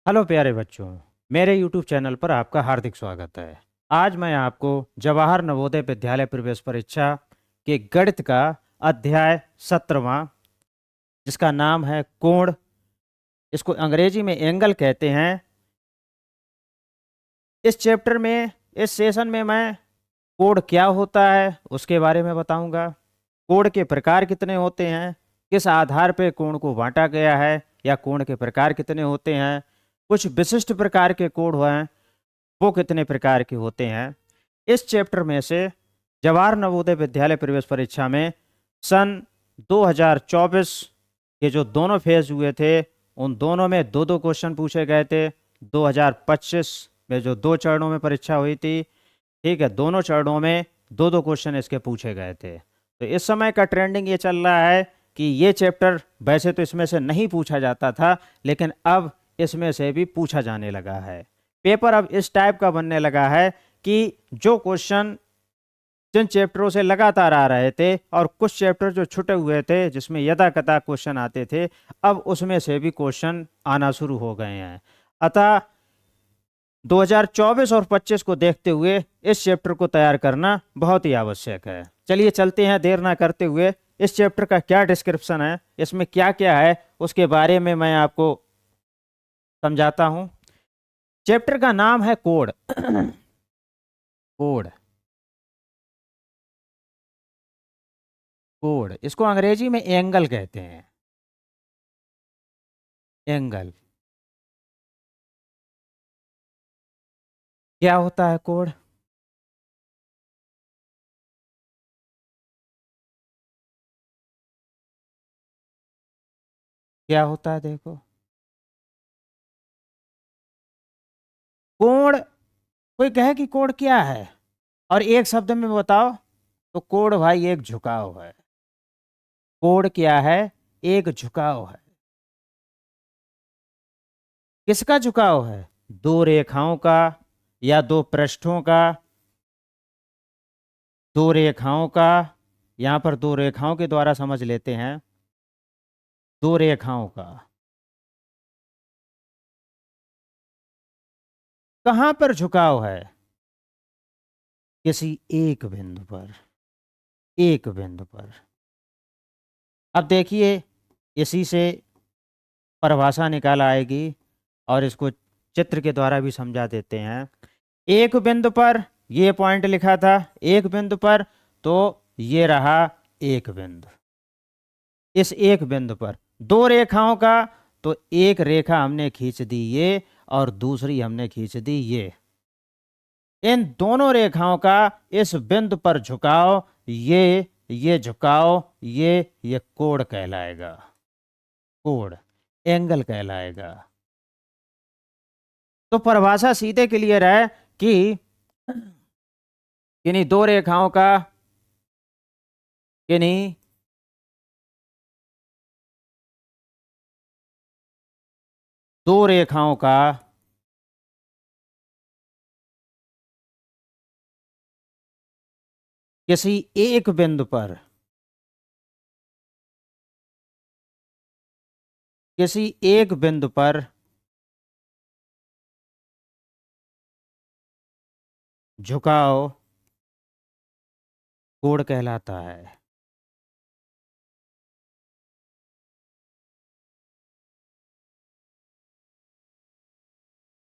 Hello प्यारे बच्चों, मेरे YouTube चैनल पर आपका हार्दिक स्वागत है। आज मैं आपको जवाहर नवोदय विद्यालय प्रवेश परीक्षा के गणित का अध्याय 17वां, जिसका नाम है कोण, इसको अंग्रेजी में एंगल कहते हैं। इस चैप्टर में, इस सेशन में मैं कोण क्या होता है उसके बारे में बताऊंगा। कोण के प्रकार कितने होते हैं, किस आधार पर कोण को बांटा गया है, या कोण के प्रकार कितने होते हैं, कुछ विशिष्ट प्रकार के कोण हैं वो कितने प्रकार के होते हैं। इस चैप्टर में से जवाहर नवोदय विद्यालय प्रवेश परीक्षा में सन 2024 के जो दोनों फेज हुए थे, उन दोनों में दो दो क्वेश्चन पूछे गए थे। 2025 में जो दो चरणों में परीक्षा हुई थी, ठीक है, दोनों चरणों में दो दो क्वेश्चन इसके पूछे गए थे। तो इस समय का ट्रेंडिंग ये चल रहा है कि ये चैप्टर वैसे तो इसमें से नहीं पूछा जाता था, लेकिन अब इसमें से भी पूछा जाने लगा है। पेपर अब इस टाइप का बनने लगा है कि जो क्वेश्चन जिन चैप्टरों से लगातार आ रहे थे और कुछ चैप्टर जो छुटे हुए थे जिसमें यदा कदा क्वेश्चन आते थे, अब उसमें से भी क्वेश्चन आना शुरू हो गए हैं। अतः 2024 और 25 को देखते हुए इस चैप्टर को तैयार करना बहुत ही आवश्यक है। चलिए चलते हैं, देर ना करते हुए। इस चैप्टर का क्या डिस्क्रिप्शन है, इसमें क्या क्या है, उसके बारे में मैं आपको समझाता हूं। चैप्टर का नाम है कोण। कोण, कोण, इसको अंग्रेजी में एंगल कहते हैं। एंगल क्या होता है? कोण क्या होता है? देखो, कोण, कोई कहे कि कोण क्या है और एक शब्द में बताओ, तो कोण भाई एक झुकाव है। कोण क्या है? एक झुकाव है। किसका झुकाव है? दो रेखाओं का या दो पृष्ठों का। दो रेखाओं का, यहां पर दो रेखाओं के द्वारा समझ लेते हैं। दो रेखाओं का कहां पर झुकाव है? किसी एक बिंदु पर। एक बिंदु पर। अब देखिए, इसी से परिभाषा निकाल आएगी और इसको चित्र के द्वारा भी समझा देते हैं। एक बिंदु पर, ये पॉइंट लिखा था एक बिंदु पर, तो ये रहा एक बिंदु। इस एक बिंदु पर दो रेखाओं का, तो एक रेखा हमने खींच दी ये, और दूसरी हमने खींच दी ये। इन दोनों रेखाओं का इस बिंदु पर झुकाव, ये झुकाव, ये कोण कहलाएगा। कोण, एंगल कहलाएगा। तो परिभाषा सीधे क्लियर है कि किन्हीं दो रेखाओं का, किन्हीं दो रेखाओं का किसी एक बिंदु पर, किसी एक बिंदु पर झुकाव कोण कहलाता है।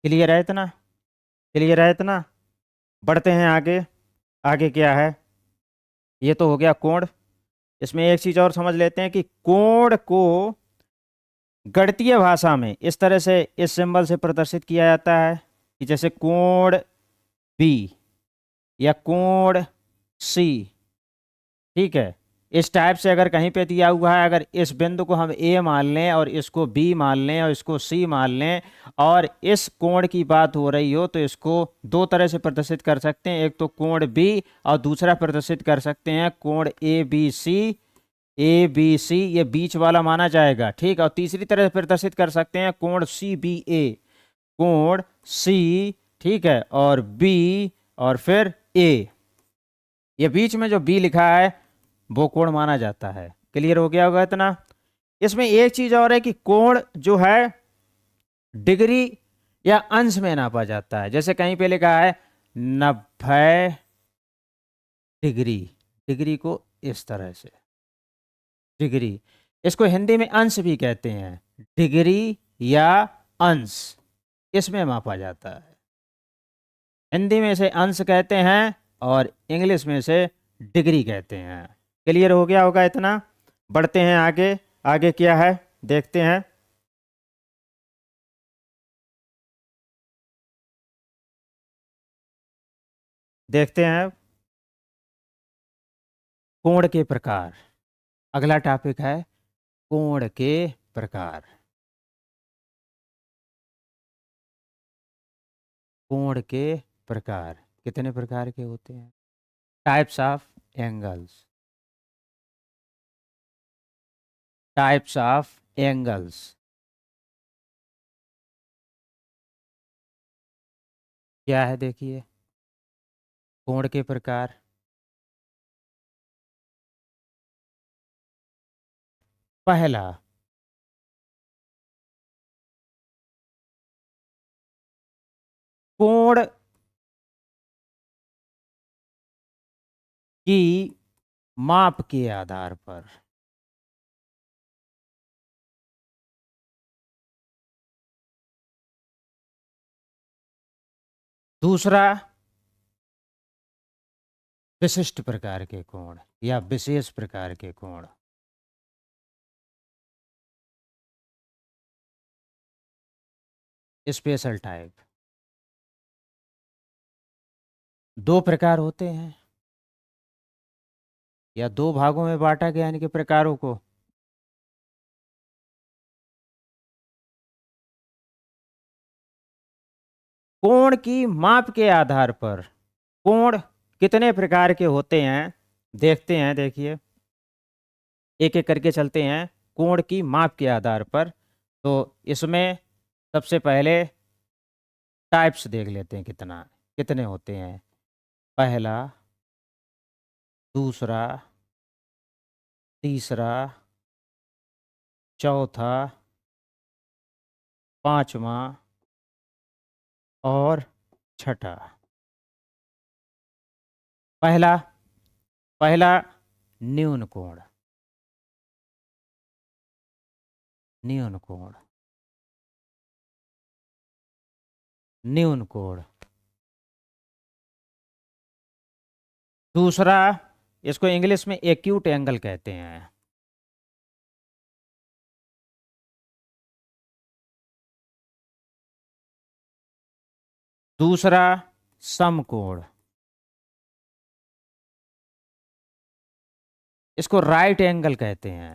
क्लियर है इतना? क्लियर है इतना? बढ़ते हैं आगे। आगे क्या है? ये तो हो गया कोण। इसमें एक चीज और समझ लेते हैं कि कोण को गणितीय भाषा में इस तरह से इस सिंबल से प्रदर्शित किया जाता है कि जैसे कोण बी या कोण सी। ठीक है, इस टाइप से अगर कहीं पे दिया हुआ है, अगर इस बिंदु को हम ए मान लें और इसको बी मान लें और इसको सी मान लें, और इस कोण की बात हो रही हो, तो इसको दो तरह से प्रदर्शित कर सकते हैं। एक तो कोण बी, और दूसरा प्रदर्शित कर सकते हैं कोण A B C. A B C ये बीच वाला माना जाएगा, ठीक। और तीसरी तरह से प्रदर्शित कर सकते हैं कोण सी बी ए। कोण सी, ठीक है, और बी, और फिर ए। ये बीच में जो बी लिखा है वो कोण माना जाता है। क्लियर हो गया होगा इतना? इसमें एक चीज और है कि कोण जो है डिग्री या अंश में नापा जाता है। जैसे कहीं पे लिखा है 90 डिग्री, डिग्री को इस तरह से डिग्री, इसको हिंदी में अंश भी कहते हैं, डिग्री या अंश, इसमें मापा जाता है। हिंदी में इसे अंश कहते हैं और इंग्लिश में इसे डिग्री कहते हैं। क्लियर हो गया होगा इतना। बढ़ते हैं आगे, आगे क्या है देखते हैं। देखते हैं कोण के प्रकार। अगला टॉपिक है कोण के प्रकार। कोण के प्रकार कितने प्रकार के होते हैं? Types of angles, types of angles. क्या है देखिए, कोण के प्रकार। पहला, कोण की माप के आधार पर। दूसरा, विशिष्ट प्रकार के कोण या विशेष प्रकार के कोण। Special type. दो प्रकार होते हैं या दो भागों में बांटा गया इनके प्रकारों को। कोण की माप के आधार पर कोण कितने प्रकार के होते हैं देखते हैं। देखिए एक एक करके चलते हैं कोण की माप के आधार पर। तो इसमें सबसे पहले टाइप्स देख लेते हैं कितना कितने होते हैं। पहला, दूसरा, तीसरा, चौथा, पांचवा और छठा। पहला, पहला न्यून कोण, न्यून कोण, न्यून कोण। दूसरा, इसको इंग्लिश में एक्यूट एंगल कहते हैं। दूसरा, समकोण, इसको राइट एंगल कहते हैं।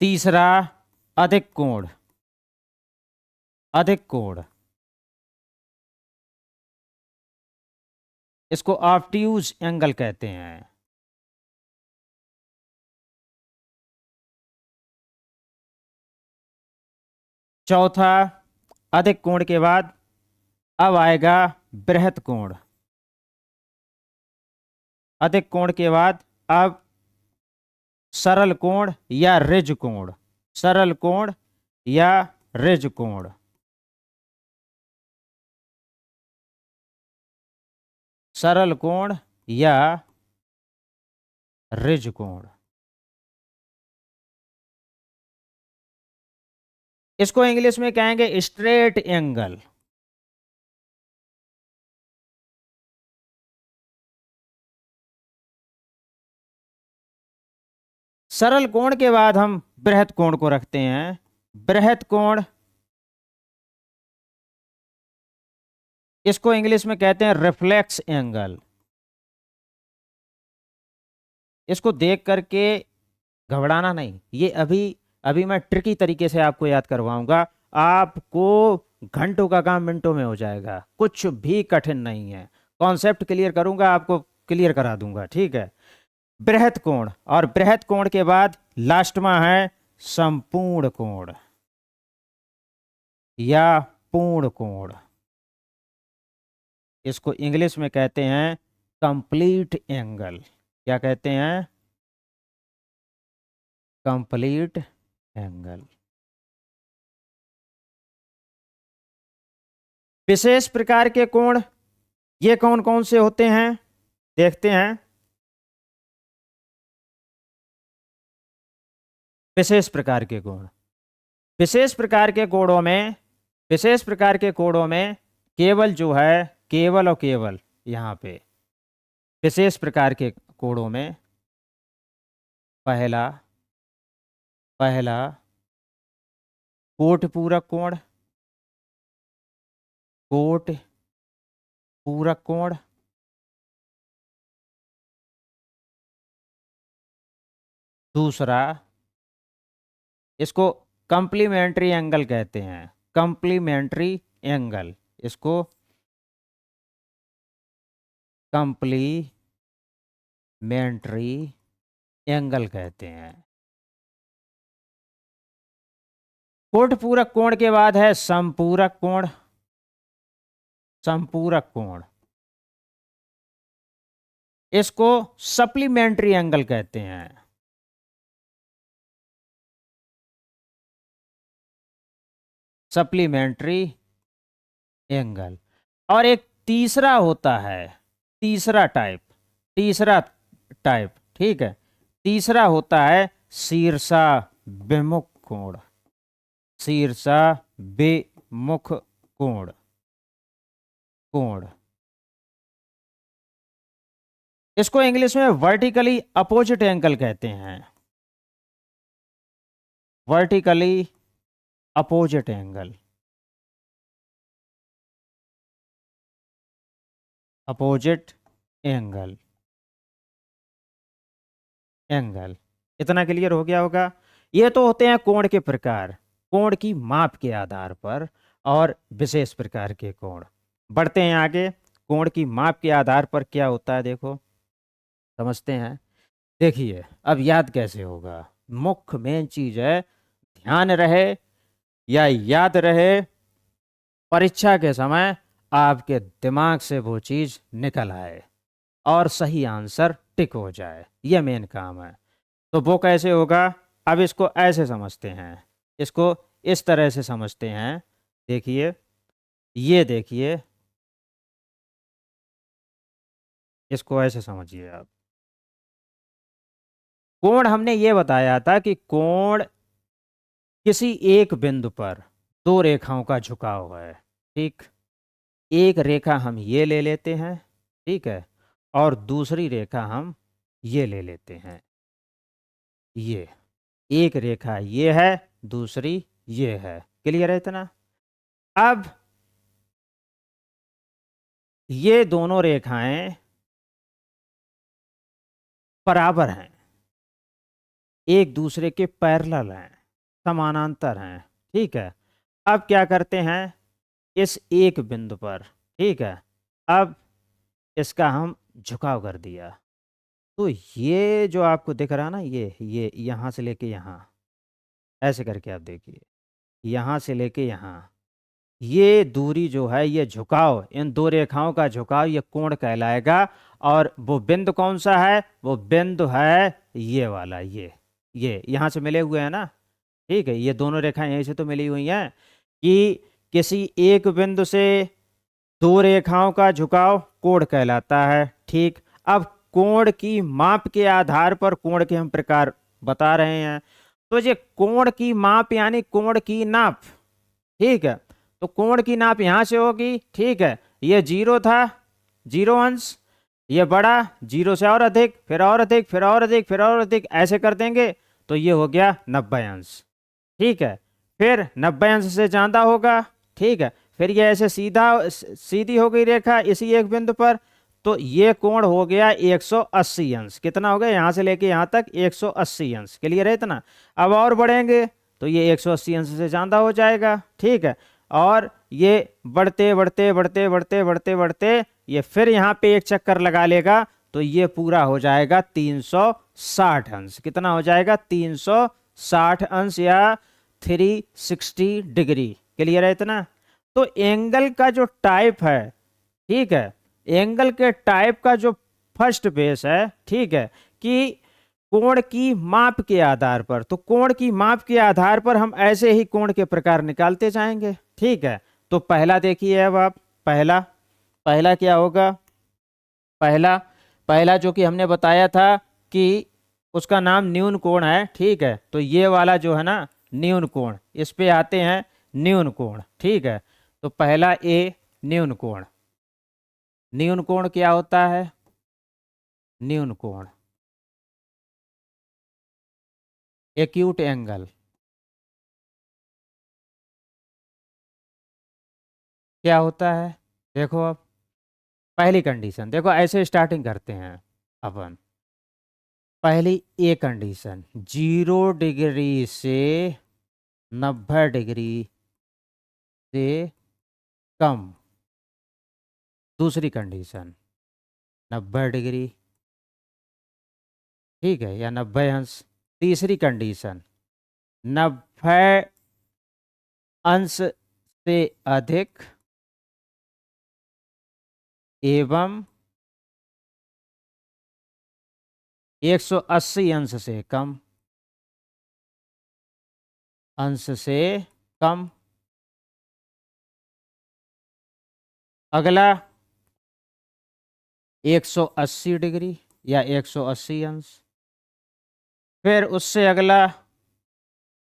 तीसरा, अधिक कोण, अधिक कोण, इसको ऑब्ट्यूज एंगल कहते हैं। चौथा, अधिक कोण के बाद अब आएगा बृहत कोण। अधिक कोण के बाद अब सरल कोण या रिज कोण, सरल कोण या रिज कोण। सरल कोण या रिज कोण, इसको इंग्लिश में कहेंगे स्ट्रेट एंगल। सरल कोण के बाद हम बृहत कोण को रखते हैं। बृहत कोण, इसको इंग्लिश में कहते हैं रिफ्लेक्स एंगल। इसको देख करके घबराना नहीं, ये अभी अभी मैं ट्रिकी तरीके से आपको याद करवाऊंगा। आपको घंटों का काम मिनटों में हो जाएगा, कुछ भी कठिन नहीं है। कॉन्सेप्ट क्लियर करूंगा, आपको क्लियर करा दूंगा, ठीक है। बृहत कोण, और बृहत कोण के बाद लास्ट में है संपूर्ण कोण या पूर्ण कोण। इसको इंग्लिश में कहते हैं कंप्लीट एंगल। क्या कहते हैं? Complete angle. विशेष प्रकार के कोण ये कौन कौन से होते हैं, देखते हैं। विशेष प्रकार के कोण, विशेष प्रकार के कोणों में, विशेष प्रकार के कोणों में केवल जो है, केवल और केवल यहाँ पे विशेष प्रकार के कोणों में पहला पहला कोट पूरक कोण, कोट पूरक कोण, दूसरा इसको कंप्लीमेंट्री एंगल कहते हैं, कंप्लीमेंट्री एंगल, इसको कंप्लीमेंट्री एंगल कहते हैं। कोट पूरक कोण के बाद है समपूरक कोण, समपूरक कोण, इसको सप्लीमेंट्री एंगल कहते हैं। Supplementary angle. और एक तीसरा होता है, तीसरा टाइप, तीसरा टाइप, ठीक है, तीसरा होता है शीर्षा विमुख कोण, शीर्षा विमुख कोण, कोण, इसको इंग्लिश में वर्टिकली अपोजिट एंगल कहते हैं, vertically opposite angle, opposite angle, angle. इतना क्लियर हो गया होगा। ये तो होते हैं कोण के प्रकार, कोण की माप के आधार पर, और विशेष प्रकार के कोण। बढ़ते हैं आगे, कोण की माप के आधार पर क्या होता है देखो, समझते हैं। देखिए अब याद कैसे होगा, मुख्य मेन चीज है, ध्यान रहे या याद रहे, परीक्षा के समय आपके दिमाग से वो चीज निकल आए और सही आंसर टिक हो जाए, यह मेन काम है। तो वो कैसे होगा, अब इसको ऐसे समझते हैं, इसको इस तरह से समझते हैं। देखिए, ये देखिए, इसको ऐसे समझिए आप। कोण हमने ये बताया था कि कोण किसी एक बिंदु पर दो रेखाओं का झुकाव है, ठीक। एक रेखा हम ये ले लेते हैं, ठीक है, और दूसरी रेखा हम ये ले लेते हैं, ये एक रेखा ये है, दूसरी ये है। क्लियर है इतना। अब ये दोनों रेखाएं बराबर हैं, एक दूसरे के पैरेलल हैं, समानांतर हैं, ठीक है। अब क्या करते हैं, इस एक बिंदु पर, ठीक है, अब इसका हम झुकाव कर दिया, तो ये जो आपको दिख रहा ना, ये यहाँ से लेके यहाँ, ऐसे करके आप देखिए, यहाँ से लेके यहाँ, ये दूरी जो है, ये झुकाव, इन दो रेखाओं का झुकाव, ये कोण कहलाएगा। और वो बिंदु कौन सा है, वो बिंदु है ये वाला, ये यहाँ से मिले हुए हैं ना, ठीक है, ये दोनों रेखाएं यहीं से तो मिली हुई हैं, कि किसी एक बिंदु से दो रेखाओं का झुकाव कोण कहलाता है, ठीक। अब कोण की माप के आधार पर कोण के हम प्रकार बता रहे हैं, तो ये कोण की माप यानी कोण की नाप, ठीक है। तो कोण की नाप यहां से होगी, ठीक है, ये 0 था, 0 अंश, ये बढ़ा 0 से और अधिक, फिर और अधिक, फिर और अधिक, फिर और अधिक, ऐसे कर देंगे तो ये हो गया 90 अंश, ठीक है। फिर 90 अंश से ज्यादा होगा, ठीक है, फिर ये ऐसे सीधी हो गई रेखा इसी एक बिंदु पर, तो ये कोण हो गया 180 अंश। कितना हो गया, यहां से लेके यहां तक 180 अंश। क्लियर है इतना। अब और बढ़ेंगे तो ये 180 अंश से ज्यादा हो जाएगा, ठीक है। और ये बढ़ते बढ़ते बढ़ते बढ़ते बढ़ते बढ़ते ये फिर यहाँ पे एक चक्कर लगा लेगा, तो ये पूरा हो जाएगा 360 अंश। कितना हो जाएगा, 360 अंश या 360 डिग्री। क्लियर है इतना। तो एंगल का जो टाइप है, ठीक है, एंगल के टाइप का जो फर्स्ट बेस है, ठीक है, कि कोण की माप के आधार पर। तो कोण की माप के आधार पर हम ऐसे ही कोण के प्रकार निकालते जाएंगे, ठीक है। तो पहला देखिए, अब आप पहला पहला क्या होगा, पहला पहला जो कि हमने बताया था कि उसका नाम न्यून कोण है, ठीक है। तो ये वाला जो है ना न्यून कोण, इस पे आते हैं न्यून कोण, ठीक है। तो पहला ए न्यून कोण। न्यून कोण क्या होता है, न्यून कोण एक्यूट एंगल क्या होता है। देखो अब पहली कंडीशन देखो, ऐसे स्टार्टिंग करते हैं अपन। पहली ए कंडीशन 0 डिग्री से 90 डिग्री से कम। दूसरी कंडीशन 90 डिग्री, ठीक है, या 90 अंश। तीसरी कंडीशन 90 अंश से अधिक एवं 180 अंश से कम, अंश से कम। अगला 180 डिग्री या 180 अंश। फिर उससे अगला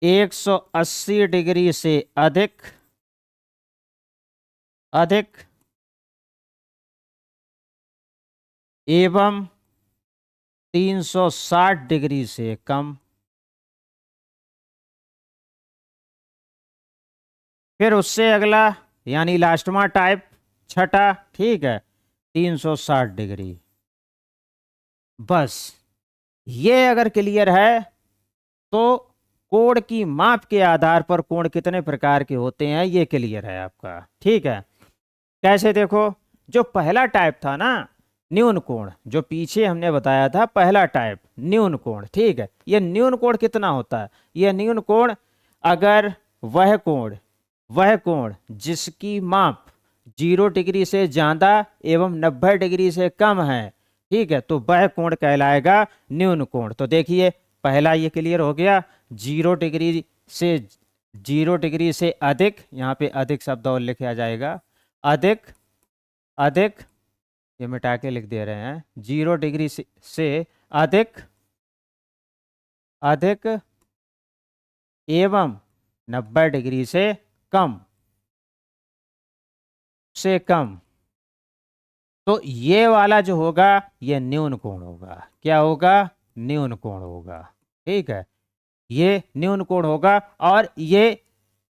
180 डिग्री से अधिक अधिक एवं 360 डिग्री से कम। फिर उससे अगला यानी लास्टमा टाइप छठा, ठीक है, 360 डिग्री। बस ये अगर क्लियर है तो कोण की माप के आधार पर कोण कितने प्रकार के होते हैं ये क्लियर है आपका, ठीक है। कैसे देखो, जो पहला टाइप था ना न्यून कोण, जो पीछे हमने बताया था पहला टाइप न्यून कोण, ठीक है। ये न्यून कोण कितना होता है, ये न्यून कोण अगर वह कोण जिसकी माप 0 डिग्री से ज्यादा एवं 90 डिग्री से कम है, ठीक है, तो वह कोण कहलाएगा न्यून कोण। तो देखिए पहला ये क्लियर हो गया, 0 डिग्री से 0 डिग्री से अधिक, यहाँ पे अधिक शब्द और लिखा जाएगा, अधिक अधिक, ये मिटा के लिख दे रहे हैं, 0 डिग्री से अधिक अधिक एवं 90 डिग्री से कम। तो ये वाला जो होगा ये न्यून कोण होगा। क्या होगा, न्यून कोण होगा, ठीक है, ये न्यून कोण होगा। और ये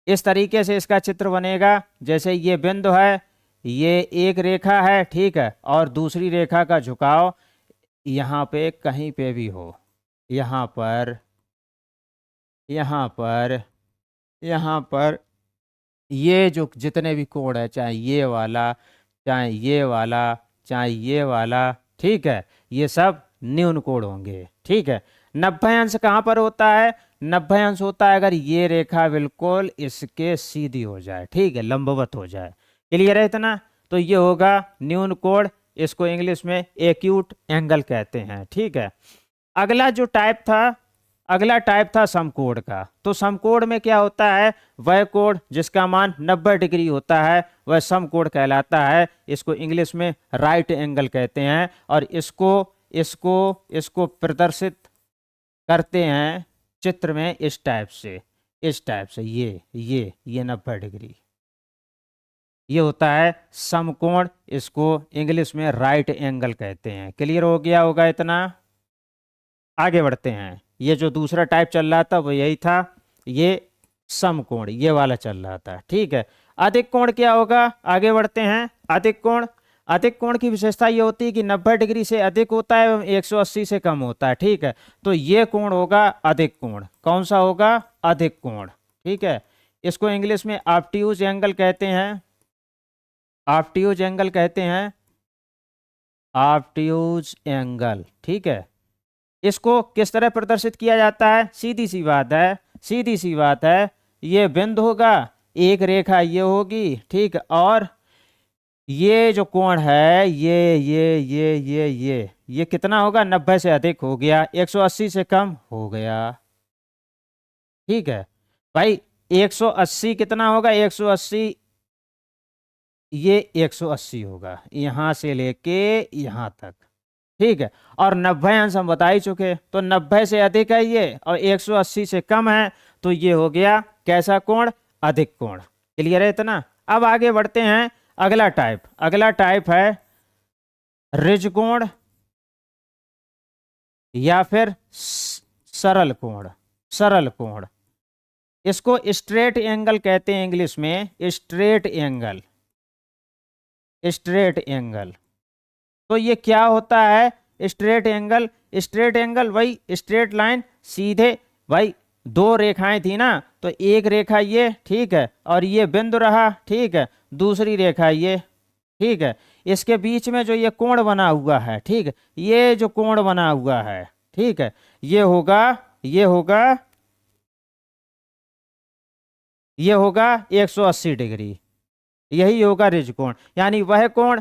इस तरीके से इसका चित्र बनेगा, जैसे ये बिंदु है, ये एक रेखा है, ठीक है, और दूसरी रेखा का झुकाव यहाँ पे कहीं पे भी हो, यहाँ पर यहाँ पर यहाँ पर, ये जो जितने भी कोण है, चाहे ये वाला चाहे ये वाला चाहे ये वाला, ठीक है, ये सब न्यून कोण होंगे, ठीक है। 90 अंश कहाँ पर होता है, 90 अंश होता है अगर ये रेखा बिल्कुल इसके सीधी हो जाए, ठीक है, लंबवत हो जाए। क्लियर है इतना। तो ये होगा न्यून कोण, इसको इंग्लिश में एक्यूट एंगल कहते हैं, ठीक है। अगला टाइप था समकोण का। तो समकोण में क्या होता है, वह कोण जिसका मान 90 डिग्री होता है वह समकोण कहलाता है। इसको इंग्लिश में राइट एंगल कहते हैं। और इसको इसको इसको प्रदर्शित करते हैं चित्र में इस टाइप से ये 90 डिग्री, ये होता है समकोण, इसको इंग्लिश में राइट एंगल कहते हैं। क्लियर हो गया होगा इतना। आगे बढ़ते हैं। ये जो दूसरा टाइप चल रहा था वो यही था, ये समकोण, ये वाला चल रहा था, ठीक है। अधिक कोण क्या होगा, आगे बढ़ते हैं। अधिक कोण की विशेषता ये होती है कि 90 डिग्री से अधिक होता है एवं 180 से कम होता है, ठीक है। तो ये कोण होगा अधिक कोण। कौन सा होगा, अधिक कोण, ठीक है। इसको इंग्लिश में ऑब्ट्यूज एंगल कहते हैं, ऑब्ट्यूज एंगल कहते हैं, ऑब्ट्यूज एंगल, ठीक है। इसको किस तरह प्रदर्शित किया जाता है, सीधी सी बात है, ये बिंदु होगा, एक रेखा ये होगी, ठीक, और ये जो कोण है ये कितना होगा, 90 से अधिक हो गया, 180 से कम हो गया। ठीक है भाई, 180 कितना होगा, 180, ये 180 होगा यहां से लेके यहां तक। ठीक है, और 90 अंश हम बता ही चुके, तो 90 से अधिक है ये और 180 से कम है, तो ये हो गया कैसा कोण, अधिक कोण। क्लियर है इतना। अब आगे बढ़ते हैं, अगला टाइप है ऋज कोण या फिर सरल कोण। सरल कोण, इसको स्ट्रेट एंगल कहते हैं इंग्लिश में, स्ट्रेट एंगल। स्ट्रेट एंगल, तो ये क्या होता है स्ट्रेट एंगल। स्ट्रेट एंगल भाई स्ट्रेट लाइन, सीधे भाई दो रेखाएं थी ना, तो एक रेखा ये, ठीक है, और ये बिंदु रहा, ठीक है, दूसरी रेखा ये, ठीक है, इसके बीच में जो ये कोण बना हुआ है, ठीक है, ये जो कोण बना हुआ है, ठीक है, ये होगा, ये होगा, ये होगा 180 डिग्री, यही होगा ऋज कोण। यानी वह कोण,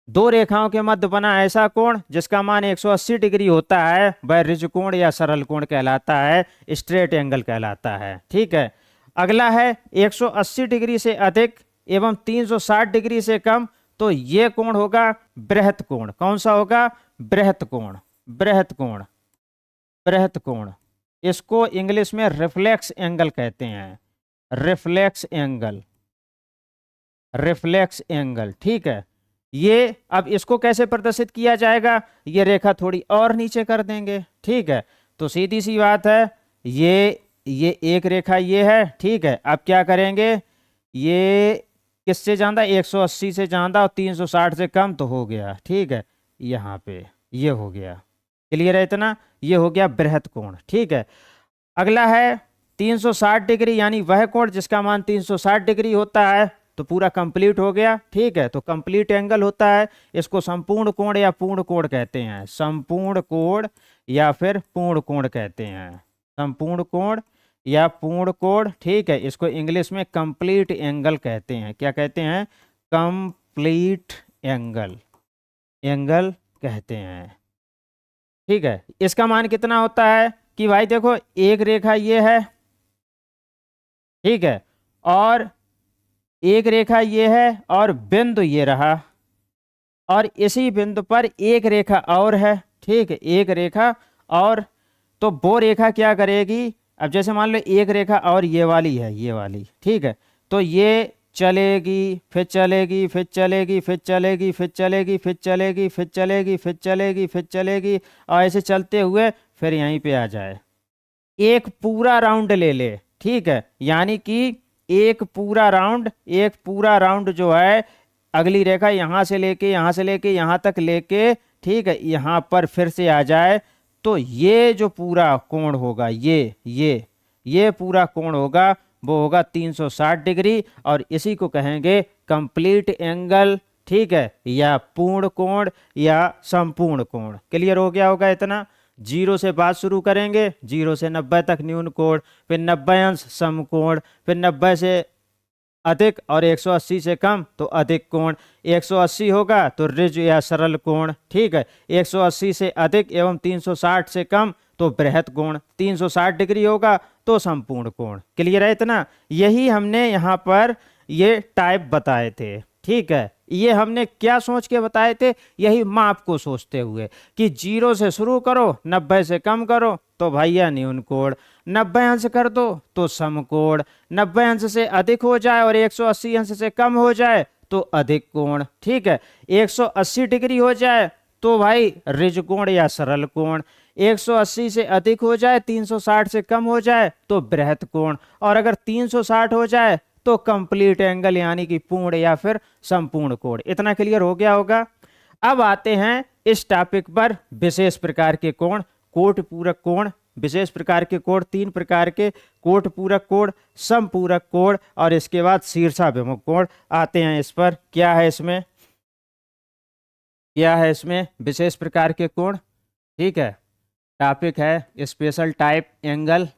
दो रेखाओं के मध्य बना ऐसा कोण जिसका मान 180 डिग्री होता है, वह ऋज कोण या सरल कोण कहलाता है, स्ट्रेट एंगल कहलाता है। ठीक है, अगला है 180 डिग्री से अधिक एवं 360 डिग्री से कम, तो ये कोण होगा बृहत कोण। कौन सा होगा, बृहत कोण। बृहत कोण, बृहत कोण, इसको इंग्लिश में रिफ्लेक्स एंगल कहते हैं, रिफ्लेक्स एंगल, रिफ्लेक्स एंगल। ठीक है, ये अब इसको कैसे प्रदर्शित किया जाएगा, ये रेखा थोड़ी और नीचे कर देंगे। ठीक है, तो सीधी सी बात है, ये एक रेखा ये है, ठीक है, अब क्या करेंगे, ये किससे ज्यादा, 180 से ज्यादा और 360 से कम तो हो गया। ठीक है, यहाँ पे ये हो गया। क्लियर है इतना, ये हो गया बृहत कोण। ठीक है, अगला है 360 डिग्री, यानी वह कोण जिसका मान 360 डिग्री होता है, तो पूरा कंप्लीट हो गया। ठीक है, तो कंप्लीट एंगल होता है, इसको संपूर्ण कोण या पूर्ण कोण कहते हैं, संपूर्ण कोण या फिर पूर्ण कोण कहते हैं, संपूर्ण कोण या पूर्ण कोण। ठीक है, इसको इंग्लिश में कंप्लीट एंगल कहते हैं। क्या कहते हैं, कंप्लीट एंगल, एंगल कहते हैं। ठीक है, इसका मान कितना होता है कि भाई देखो, एक रेखा ये है, ठीक है, और एक रेखा ये है और बिंदु ये रहा, और इसी बिंदु पर एक रेखा और है, ठीक है, एक रेखा और, तो वो रेखा क्या करेगी, अब जैसे मान लो एक रेखा और ये वाली है, ये वाली, ठीक है, तो ये चलेगी, फिर चलेगी, फिर चलेगी, फिर चलेगी, फिर चलेगी, फिर चलेगी, फिर चलेगी, फिर चलेगी, फिर चलेगी, और ऐसे चलते हुए फिर यहीं पे आ जाए, एक पूरा राउंड ले ले। ठीक है, यानी कि एक पूरा राउंड, एक पूरा राउंड जो है, अगली रेखा यहां से लेके यहां से लेके यहां तक लेके, ठीक है, यहां पर फिर से आ जाए, तो ये जो पूरा कोण होगा, ये पूरा कोण होगा, वो होगा 360 डिग्री, और इसी को कहेंगे कंप्लीट एंगल। ठीक है, या पूर्ण कोण या संपूर्ण कोण। क्लियर हो गया होगा इतना। जीरो से बात शुरू करेंगे, 0 से 90 तक न्यून कोण, फिर 90 अंश समकोण, फिर 90 से अधिक और 180 से कम तो अधिक कोण, 180 होगा तो ऋज या सरल कोण। ठीक है, 180 से अधिक एवं 360 से कम तो बृहत कोण, 360 डिग्री होगा तो संपूर्ण कोण। क्लियर है इतना। यही हमने यहाँ पर ये टाइप बताए थे। ठीक है, ये हमने क्या सोच के बताए थे, यही माप को सोचते हुए कि 0 से शुरू करो, 90 से कम करो तो भैया न्यून कोण, 90 अंश कर दो तो समकोण, 90 अंश से अधिक हो जाए और 180 अंश से कम हो जाए तो अधिक कोण। ठीक है, 180 डिग्री हो जाए तो भाई ऋज कोण या सरल कोण, 180 से अधिक हो जाए, 360 से कम हो जाए तो बृहत कोण, और अगर 360 हो जाए तो कंप्लीट एंगल यानी कि पूर्ण या फिर संपूर्ण कोण। इतना क्लियर हो गया होगा। अब आते हैं इस टॉपिक पर विशेष प्रकार के कोण, कोट पूरक कोण। विशेष प्रकार के कोण 3 प्रकार के, कोट पूरक कोण, समपूरक कोण और इसके बाद शीर्षाभिमुख कोण। आते हैं इस पर, क्या है इसमें, क्या है इसमें विशेष प्रकार के कोण। ठीक है, टॉपिक है special type angle,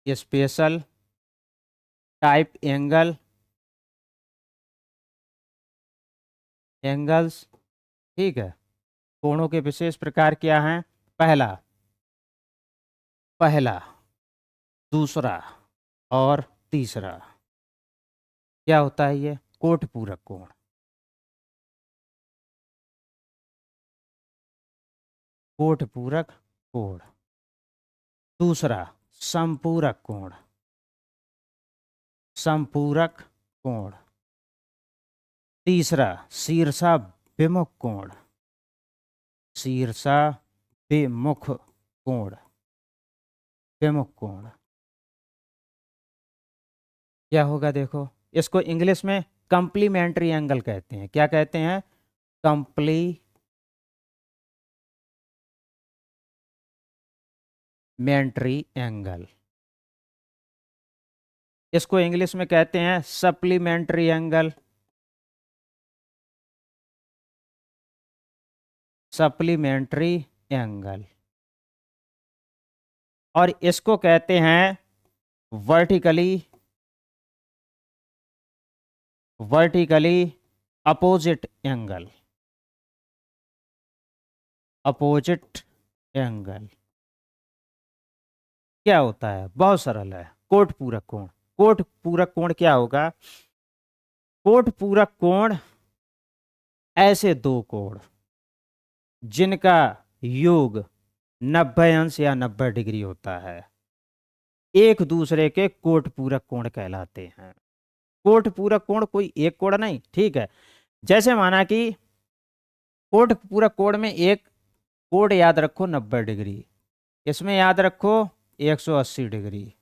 special type angle, angles. ठीक है, कोणों के विशेष प्रकार क्या हैं? पहला पहला दूसरा और तीसरा। क्या होता है ये? कोट पूरक कोण। कोट पूरक कोण। दूसरा समपूरक कोण। समपूरक कोण। तीसरा शीर्षा विमुख कोण। शीर्षा विमुख कोण। विमुख कोण क्या होगा? देखो, इसको इंग्लिश में कंप्लीमेंट्री एंगल कहते हैं। क्या कहते हैं? Complementary angle. इसको इंग्लिश में कहते हैं सप्लीमेंट्री एंगल। Supplementary angle. और इसको कहते हैं vertically vertically opposite angle. Opposite angle क्या होता है? बहुत सरल है। कोट पूरक कोण। कोट पूरक कोण क्या होगा? कोट पूरक कोण ऐसे दो कोण जिनका योग 90 अंश या 90 डिग्री होता है, एक दूसरे के कोट पूरक कोण कहलाते हैं। कोट पूरक कोण कोई एक कोण नहीं, ठीक है। जैसे माना कि कोट पूरक कोण में एक कोण याद रखो 90 डिग्री, इसमें याद रखो 180 डिग्री,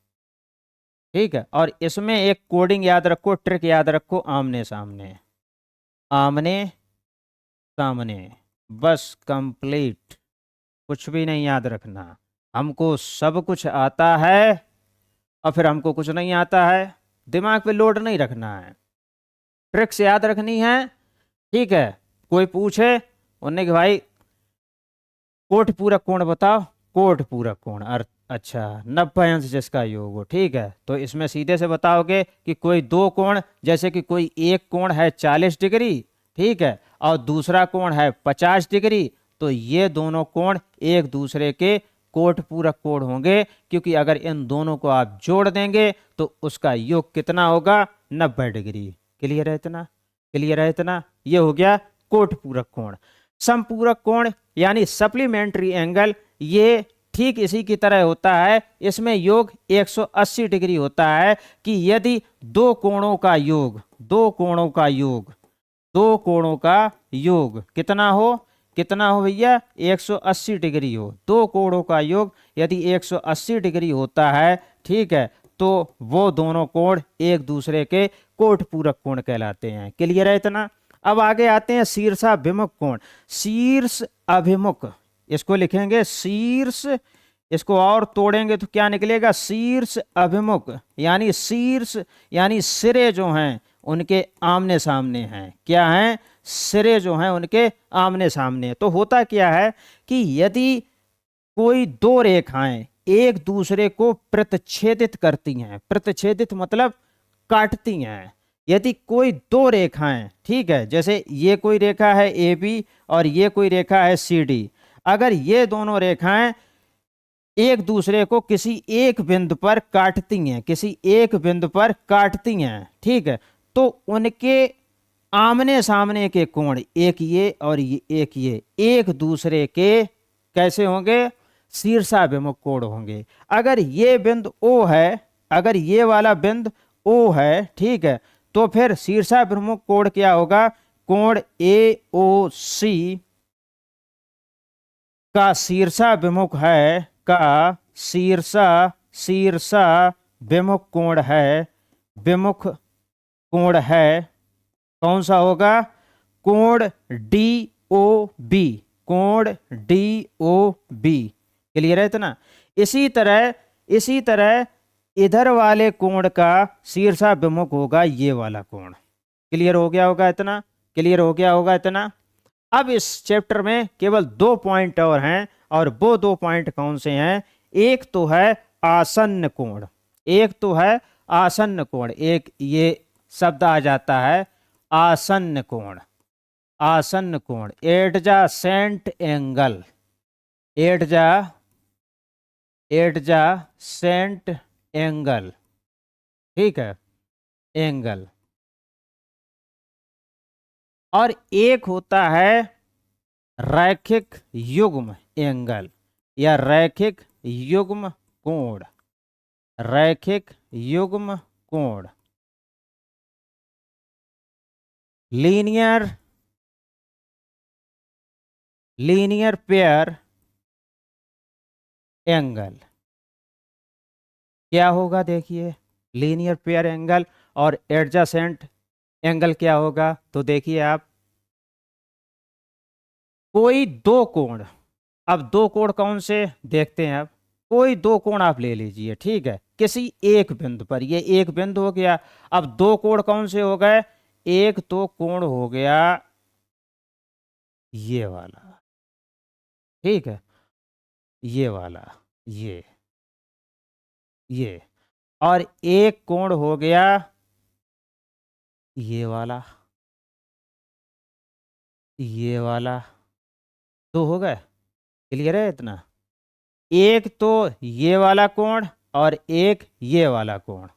ठीक है। और इसमें एक कोडिंग याद रखो, ट्रिक याद रखो, आमने सामने। आमने सामने, बस कंप्लीट। कुछ भी नहीं याद रखना। हमको सब कुछ आता है और फिर हमको कुछ नहीं आता है, दिमाग पे लोड नहीं रखना है, ट्रिक्स याद रखनी है, ठीक है। कोई पूछे उन्हें कि भाई कोट पूरक कोण बताओ, कोट पूरक कोण अर्थ अच्छा 90 अंश जिसका योग हो, ठीक है। तो इसमें सीधे से बताओगे कि कोई दो कोण, जैसे कि कोई एक कोण है 40 डिग्री, ठीक है, और दूसरा कोण है 50 डिग्री, तो ये दोनों कोण एक दूसरे के कोट पूरक कोण होंगे, क्योंकि अगर इन दोनों को आप जोड़ देंगे तो उसका योग कितना होगा? 90 डिग्री। क्लियर है इतना? क्लियर है इतना? ये हो गया कोट पूरक कोण। समपूरक कोण यानी सप्लीमेंट्री एंगल, ये ठीक इसी की तरह होता है। इसमें योग 180 डिग्री होता है कि यदि दो कोणों का योग दो कोणों का योग कितना हो भैया? 180 डिग्री हो। दो कोणों का योग यदि 180 डिग्री होता है, ठीक है, तो वो दोनों कोण एक दूसरे के कोट पूरक कोण कहलाते हैं। क्लियर है इतना? अब आगे आते हैं शीर्षाभिमुख कोण। शीर्ष अभिमुख, इसको लिखेंगे शीर्ष, इसको और तोड़ेंगे तो क्या निकलेगा? शीर्ष अभिमुख यानी शीर्ष यानी सिरे जो हैं उनके आमने सामने हैं। क्या हैं? सिरे जो हैं उनके आमने सामने। तो होता क्या है कि यदि कोई दो रेखाएं एक दूसरे को प्रतिच्छेदित करती हैं, प्रतिच्छेदित मतलब काटती हैं, यदि कोई दो रेखाएं, ठीक है, जैसे ये कोई रेखा है ए बी और ये कोई रेखा है सी डी, अगर ये दोनों रेखाएं एक दूसरे को किसी एक बिंदु पर काटती हैं, किसी एक बिंदु पर काटती हैं, ठीक है, तो उनके आमने सामने के कोण एक ये और ये एक ये एक दूसरे के कैसे होंगे? शीर्षाभिमुख कोण होंगे। अगर ये बिंदु ओ है, अगर ये वाला बिंदु ओ है, ठीक है, तो फिर शीर्षाभिमुख कोण क्या होगा? कोण ए ओ सी का शीर्षाभिमुख है, का शीर्षा विमुख कोण है, विमुख कोण है। कौन सा होगा? कोण डी ओ बी, कोण डी ओ बी। क्लियर है इतना? इसी तरह इधर वाले कोण का शीर्षाभिमुख होगा ये वाला कोण। क्लियर हो गया होगा इतना? क्लियर हो गया होगा इतना? अब इस चैप्टर में केवल 2 पॉइंट और हैं, और वो 2 पॉइंट कौन से हैं? एक तो है आसन्न कोण, एक तो है आसन्न कोण, एक ये शब्द आ जाता है आसन्न कोण। आसन्न कोण, एडजासेंट एंगल, एडजासेंट एंगल, ठीक है, एंगल। और एक होता है रैखिक युग्म एंगल या रैखिक युग्म कोण, रैखिक युग्म कोण, लीनियर पेयर एंगल। क्या होगा देखिए, लीनियर पेयर एंगल और एडजासेंट एंगल क्या होगा, तो देखिए आप, कोई दो कोण, अब दो कोण कौन से देखते हैं, अब कोई दो कोण आप ले लीजिए, ठीक है, किसी एक बिंदु पर, ये एक बिंदु हो गया। अब दो कोण कौन से हो गए, एक तो कोण हो गया ये वाला, ठीक है, ये वाला, ये और एक कोण हो गया ये वाला, ये वाला, दो हो गए, क्लियर है इतना। एक तो ये वाला कोण और एक ये वाला कोण।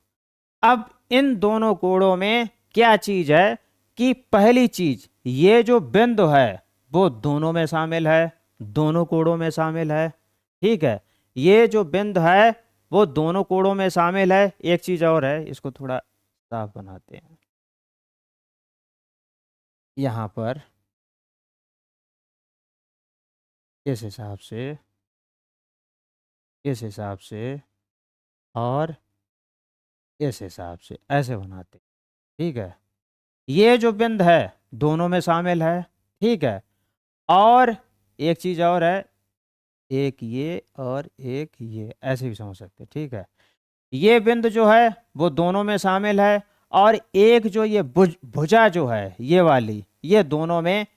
अब इन दोनों कोणों में क्या चीज है कि पहली चीज, ये जो बिंदु है वो दोनों में शामिल है, दोनों कोणों में शामिल है, ठीक है, ये जो बिंदु है वो दोनों कोणों में शामिल है। एक चीज और है, इसको थोड़ा साफ बनाते हैं, यहां पर इस हिसाब से, इस हिसाब से और इस हिसाब से ऐसे बनाते, ठीक है, ये जो बिंदु है दोनों में शामिल है, ठीक है, और एक चीज और है, एक ये और एक ये, ऐसे भी समझ सकते, ठीक है, ये बिंदु जो है वो दोनों में शामिल है और एक जो ये भुजा जो है ये वाली, ये दोनों में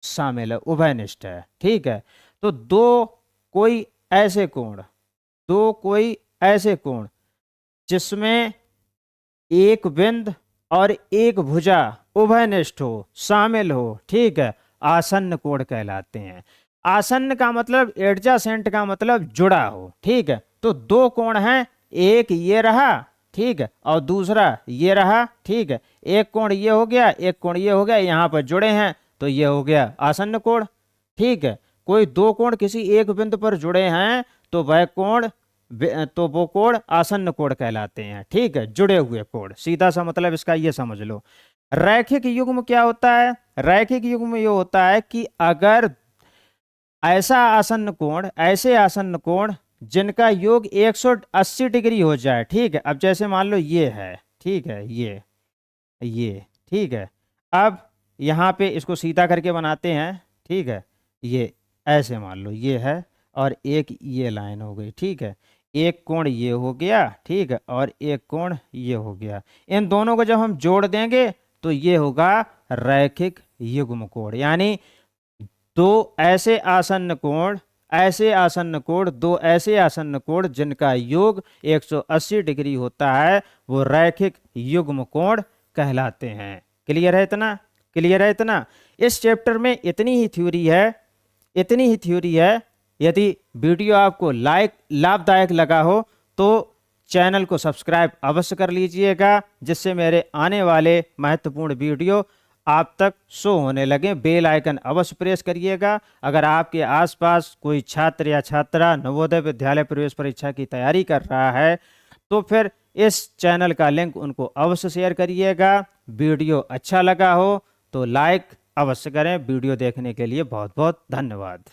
शामिल है, उभयनिष्ठ है, ठीक है। तो कोई ऐसे कोण, दो कोई ऐसे कोण जिसमें एक बिंदु और एक भुजा उभयनिष्ठ हो, शामिल हो, ठीक है, आसन्न कोण कहलाते हैं। आसन्न का मतलब, एडजासेंट का मतलब जुड़ा हो, ठीक है। तो दो कोण हैं, एक ये रहा, ठीक है, और दूसरा ये रहा, ठीक है, एक कोण ये हो गया, एक कोण ये हो गया, यहाँ पर जुड़े हैं तो ये हो गया आसन्न कोण, ठीक है। कोई दो कोण किसी एक बिंदु पर जुड़े हैं तो वह कोण, तो वो कोण आसन्न कोण कहलाते हैं, ठीक है, जुड़े हुए कोण, सीधा सा मतलब इसका ये समझ लो। रैखिक युग्म क्या होता है, रैखिक युग्म ये होता है कि अगर ऐसा आसन्न कोण, ऐसे आसन्न कोण जिनका योग 180 डिग्री हो जाए, ठीक है, अब जैसे मान लो ये है, ठीक है, ये ठीक है, अब यहाँ पे इसको सीधा करके बनाते हैं, ठीक है, ये ऐसे मान लो ये है और एक ये लाइन हो गई, ठीक है, एक कोण ये हो गया, ठीक है, और एक कोण ये हो गया, इन दोनों को जब हम जोड़ देंगे तो ये होगा रैखिक युग्म कोण। यानी दो ऐसे आसन्न कोण, ऐसे आसन्न कोण, दो ऐसे आसन्न कोण जिनका योग 180 डिग्री होता है वो रैखिक युग्म कोण कहलाते हैं। क्लियर है इतना, क्लियर है इतना। इस चैप्टर में इतनी ही थ्योरी है, इतनी ही थ्योरी है। यदि वीडियो आपको लाभदायक लगा हो तो चैनल को सब्सक्राइब अवश्य कर लीजिएगा, जिससे मेरे आने वाले महत्वपूर्ण वीडियो आप तक शो होने लगे। बेल आइकन अवश्य प्रेस करिएगा। अगर आपके आसपास कोई छात्र या छात्रा नवोदय विद्यालय प्रवेश परीक्षा की तैयारी कर रहा है तो फिर इस चैनल का लिंक उनको अवश्य शेयर करिएगा। वीडियो अच्छा लगा हो तो लाइक अवश्य करें। वीडियो देखने के लिए बहुत बहुत धन्यवाद।